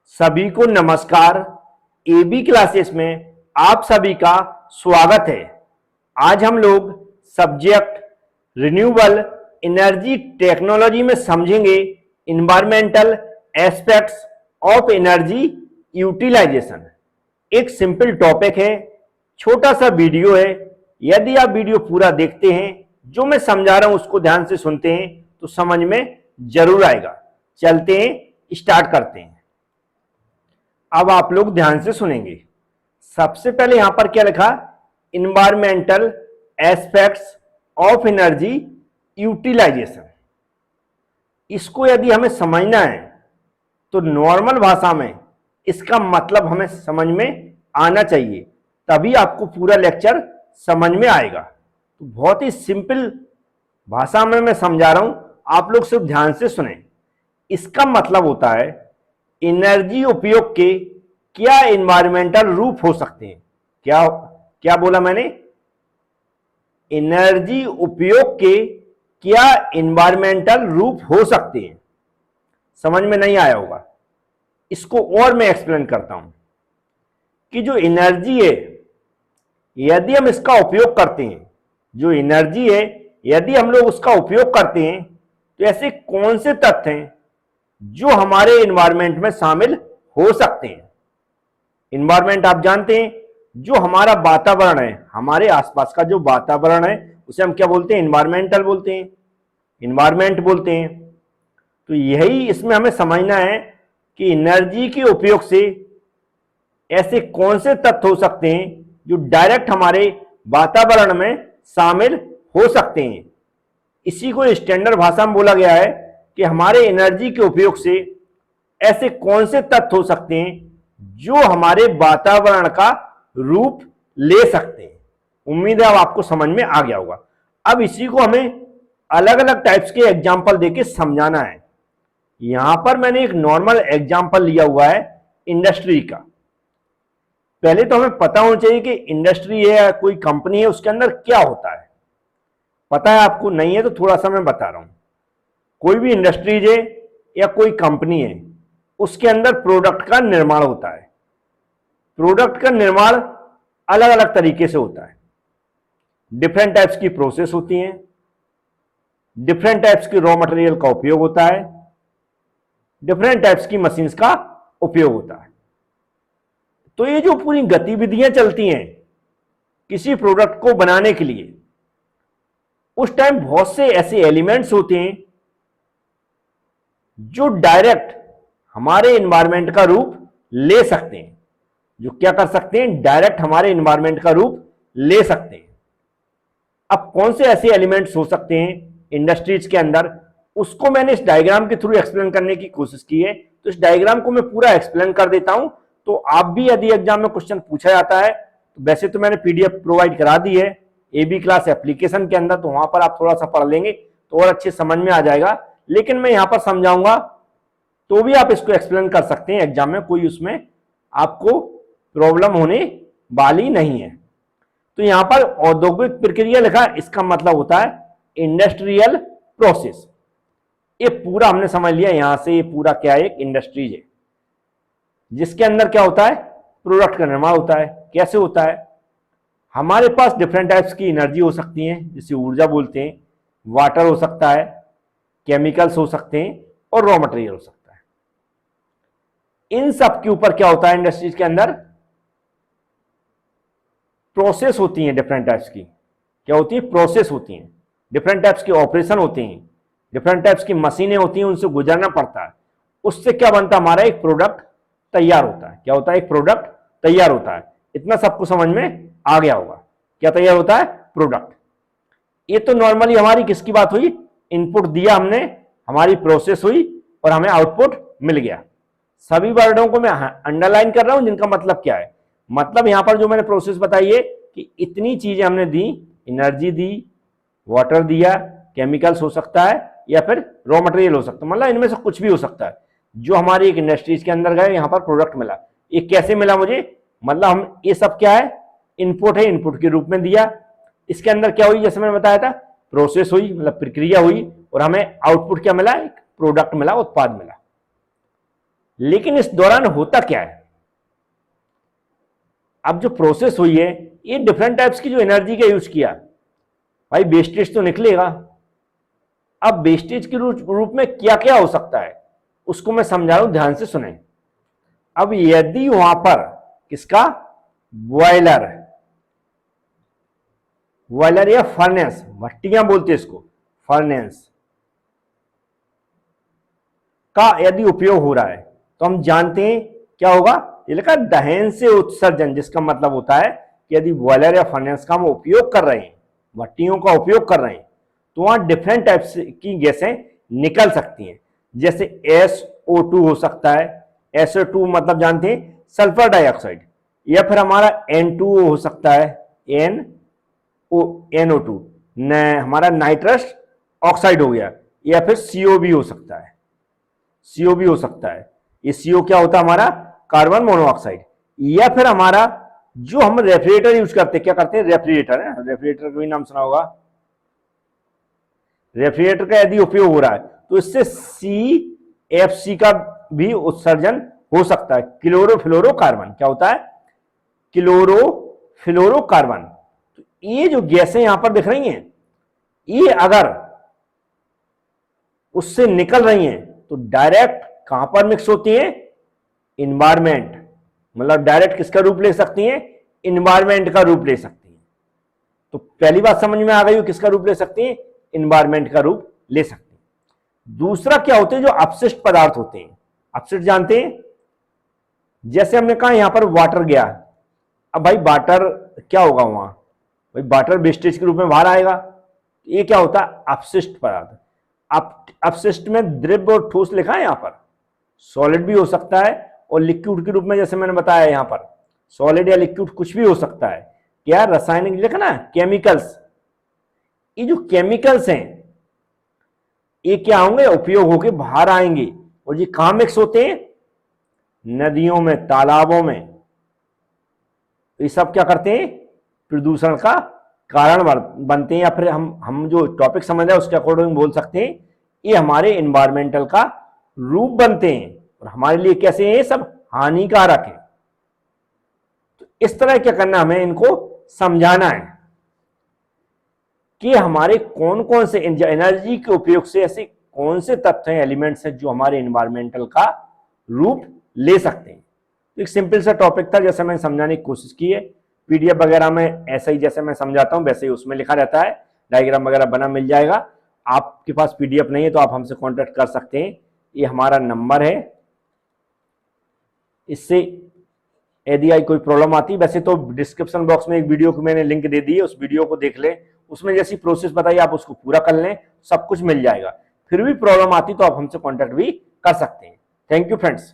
सभी को नमस्कार। एबी क्लासेस में आप सभी का स्वागत है। आज हम लोग सब्जेक्ट रिन्यूएबल एनर्जी टेक्नोलॉजी में समझेंगे environmental aspects of energy utilisation. एक सिंपल टॉपिक है, छोटा सा वीडियो है। यदि आप वीडियो पूरा देखते हैं, जो मैं समझा रहा हूं उसको ध्यान से सुनते हैं तो समझ में जरूर आएगा। चलते हैं, स्टार्ट करते हैं। अब आप लोग ध्यान से सुनेंगे। सबसे पहले यहां पर क्या लिखा, environmental aspects of energy utilisation. इसको यदि हमें समझना है तो नॉर्मल भाषा में इसका मतलब हमें समझ में आना चाहिए, तभी आपको पूरा लेक्चर समझ में आएगा। तो बहुत ही सिंपल भाषा में मैं समझा रहा हूं, आप लोग सिर्फ ध्यान से सुने। इसका मतलब होता है एनर्जी उपयोग के क्या एनवायरमेंटल रूप हो सकते हैं। क्या क्या बोला मैंने? एनर्जी उपयोग के क्या एनवायरमेंटल रूप हो सकते हैं। समझ में नहीं आया होगा, इसको और मैं एक्सप्लेन करता हूं कि जो एनर्जी है, यदि हम इसका उपयोग करते हैं, जो एनर्जी है यदि हम लोग उसका उपयोग करते हैं तो ऐसे कौन से तत्व हैं जो हमारे एनवायरमेंट में शामिल हो सकते हैं। एनवायरमेंट आप जानते हैं, जो हमारा वातावरण है, हमारे आसपास का जो वातावरण है उसे हम क्या बोलते हैं? एनवायरमेंटल बोलते हैं, एनवायरमेंट बोलते हैं। तो यही इसमें हमें समझना है कि एनर्जी के उपयोग से ऐसे कौन से तत्व हो सकते हैं जो डायरेक्ट हमारे वातावरण में शामिल हो सकते हैं। इसी को स्टैंडर्ड भाषा में बोला गया है कि हमारे एनर्जी के उपयोग से ऐसे कौन से तत्व हो सकते हैं जो हमारे वातावरण का रूप ले सकते हैं। उम्मीद है अब आपको समझ में आ गया होगा। अब इसी को हमें अलग अलग टाइप्स के एग्जाम्पल देके समझाना है। यहां पर मैंने एक नॉर्मल एग्जाम्पल लिया हुआ है इंडस्ट्री का। पहले तो हमें पता होना चाहिए कि इंडस्ट्री है या कोई कंपनी है, उसके अंदर क्या होता है। पता है आपको? नहीं है तो थोड़ा सा मैं बता रहा हूं। कोई भी इंडस्ट्रीज है या कोई कंपनी है, उसके अंदर प्रोडक्ट का निर्माण होता है। प्रोडक्ट का निर्माण अलग अलग तरीके से होता है। डिफरेंट टाइप्स की प्रोसेस होती हैं, डिफरेंट टाइप्स की रॉ मटेरियल का उपयोग होता है, डिफरेंट टाइप्स की मशीन्स का उपयोग होता है। तो ये जो पूरी गतिविधियां चलती हैं किसी प्रोडक्ट को बनाने के लिए, उस टाइम बहुत से ऐसे एलिमेंट्स होते हैं जो डायरेक्ट हमारे एनवायरमेंट का रूप ले सकते हैं। जो क्या कर सकते हैं? डायरेक्ट हमारे एनवायरमेंट का रूप ले सकते हैं। अब कौन से ऐसे एलिमेंट्स हो सकते हैं इंडस्ट्रीज के अंदर, उसको मैंने इस डायग्राम के थ्रू एक्सप्लेन करने की कोशिश की है। तो इस डायग्राम को मैं पूरा एक्सप्लेन कर देता हूं, तो आप भी यदि एग्जाम में क्वेश्चन पूछा जाता है, तो वैसे तो मैंने पीडीएफ प्रोवाइड करा दी है एबी क्लास एप्लीकेशन के अंदर, तो वहां पर आप थोड़ा सा पढ़ लेंगे तो और अच्छे समझ में आ जाएगा। लेकिन मैं यहां पर समझाऊंगा तो भी आप इसको एक्सप्लेन कर सकते हैं एग्जाम में, कोई उसमें आपको प्रॉब्लम होने वाली नहीं है। तो यहां पर औद्योगिक प्रक्रिया लिखा, इसका मतलब होता है इंडस्ट्रियल प्रोसेस। ये पूरा हमने समझ लिया यहां से। ये पूरा क्या है? एक इंडस्ट्रीज है जिसके अंदर क्या होता है? प्रोडक्ट का निर्माण होता है। कैसे होता है? हमारे पास डिफरेंट टाइप्स की एनर्जी हो सकती है, जिसे ऊर्जा बोलते हैं। वाटर हो सकता है, केमिकल्स हो सकते हैं और रॉ मटेरियल हो सकता है। इन सब के ऊपर क्या होता है? इंडस्ट्रीज के अंदर प्रोसेस होती हैं डिफरेंट टाइप्स की। क्या होती है? प्रोसेस होती हैं। डिफरेंट टाइप्स के ऑपरेशन होते हैं, डिफरेंट टाइप्स की मशीनें होती हैं, उनसे गुजरना पड़ता है। उससे क्या बनता है? हमारा एक प्रोडक्ट तैयार होता है। क्या होता है? एक प्रोडक्ट तैयार होता है। इतना सबको समझ में आ गया होगा। क्या तैयार होता है? प्रोडक्ट। ये तो नॉर्मली हमारी किसकी बात हुई? इनपुट दिया हमने, हमारी प्रोसेस हुई और हमें आउटपुट मिल गया। सभी वर्डों को मैं अंडरलाइन कर रहा हूं जिनका मतलब क्या है। मतलब यहां पर जो मैंने प्रोसेस बताई है कि इतनी चीजें हमने दी, एनर्जी दी, वाटर दिया, केमिकल्स हो सकता है या फिर रॉ मटेरियल हो सकता है। मतलब इनमें से कुछ भी हो सकता है जो हमारी एक इंडस्ट्रीज के अंदर गए, यहां पर प्रोडक्ट मिला। ये कैसे मिला मुझे? मतलब हम ये सब क्या है? इनपुट है, इनपुट के रूप में दिया। इसके अंदर क्या हुई? जैसे मैंने बताया था, प्रोसेस हुई, मतलब प्रक्रिया हुई और हमें आउटपुट क्या मिला? एक प्रोडक्ट मिला, उत्पाद मिला। लेकिन इस दौरान होता क्या है, अब जो प्रोसेस हुई है ये डिफरेंट टाइप्स की जो एनर्जी का यूज किया, भाई वेस्टेज तो निकलेगा। अब वेस्टेज के रूप में क्या क्या हो सकता है उसको मैं समझा रहा हूं, ध्यान से सुने। अब यदि वहां पर किसका बॉयलर, बॉयलर या फर्नेस, भट्टियां बोलते हैं इसको, फर्नेस का यदि उपयोग हो रहा है तो हम जानते हैं क्या होगा, ये लिखा दहन से उत्सर्जन, जिसका मतलब होता है कि यदि बॉयलर या फर्नेस का हम उपयोग कर रहे हैं, भट्टियों का उपयोग कर रहे हैं, तो वहां डिफरेंट टाइप्स की गैसें निकल सकती हैं। जैसे SO2 हो सकता है, SO2 मतलब जानते हैं सल्फर डाइऑक्साइड, या फिर हमारा N2O हो सकता है, NO2 हमारा नाइट्रस ऑक्साइड हो गया, या फिर CO भी हो सकता है, CO भी हो सकता है। ये CO क्या होता है हमारा कार्बन मोनोऑक्साइड। या फिर हमारा जो हम रेफ्रिजरेटर यूज करते हैं, क्या करते हैं, रेफ्रिजरेटर है, रेफ्रिजरेटर का भी नाम सुना होगा। रेफ्रिजरेटर का यदि उपयोग हो रहा है तो इससे CFC का भी उत्सर्जन हो सकता है, क्लोरोफ्लोरोकार्बन। क्या होता है, क्लोरोफ्लोरोकार्बन। तो ये जो गैसें यहां पर दिख रही हैं, ये अगर उससे निकल रही हैं तो डायरेक्ट कहां पर मिक्स होती हैं, इन्वायरमेंट, मतलब डायरेक्ट किसका रूप ले सकती हैं, इन्वायरमेंट का रूप ले सकती हैं। तो पहली बात समझ में आ गई, किसका रूप ले सकती हैं, इन्वायरमेंट का रूप ले सकते हैं। दूसरा क्या होते हैं, जो अपशिष्ट पदार्थ होते हैं। अपशिष्ट जानते हैं, जैसे हमने कहा यहां पर वाटर गया, अब भाई वाटर क्या होगा वहां, भाई वाटर वेस्टेज के रूप में बाहर आएगा। ये क्या होता है, अपशिष्ट पदार्थ। अपशिष्ट में द्रव्य और ठोस लिखा है, यहां पर सॉलिड भी हो सकता है और लिक्विड के रूप में, जैसे मैंने बताया यहां पर सॉलिड या लिक्विड कुछ भी हो सकता है। क्या रासायनिक लिखा ना, केमिकल्स। ये जो केमिकल्स हैं ये क्या होंगे, उपयोग होके बाहर आएंगे, और ये कहां मिक्स होते हैं, नदियों में, तालाबों में। ये सब क्या करते हैं, प्रदूषण का कारण बनते हैं, या फिर हम जो टॉपिक समझ रहे हैं उसके अकॉर्डिंग बोल सकते हैं ये हमारे एनवायरमेंटल का रूप बनते हैं, और हमारे लिए कैसे हैं, सब हानिकारक है। तो इस तरह क्या करना, हमें इनको समझाना है कि हमारे कौन कौन से एनर्जी के उपयोग से ऐसे कौन से तत्व हैं, एलिमेंट्स हैं जो हमारे एनवायरमेंटल का रूप ले सकते हैं। तो एक सिंपल सा टॉपिक था, जैसे मैंने समझाने की कोशिश की है। PDF वगैरह में ऐसा ही जैसे मैं समझाता हूं वैसे ही उसमें लिखा रहता है, डायग्राम वगैरह बना मिल जाएगा। आपके पास PDF नहीं है तो आप हमसे कांटेक्ट कर सकते हैं, ये हमारा नंबर है। इससे यदि कोई प्रॉब्लम आती है, वैसे तो डिस्क्रिप्शन बॉक्स में एक वीडियो को मैंने लिंक दे दी है, उस वीडियो को देख लें, उसमें जैसी प्रोसेस बताइए आप उसको पूरा कर लें, सब कुछ मिल जाएगा। फिर भी प्रॉब्लम आती तो आप हमसे कांटेक्ट भी कर सकते हैं। Thank you friends.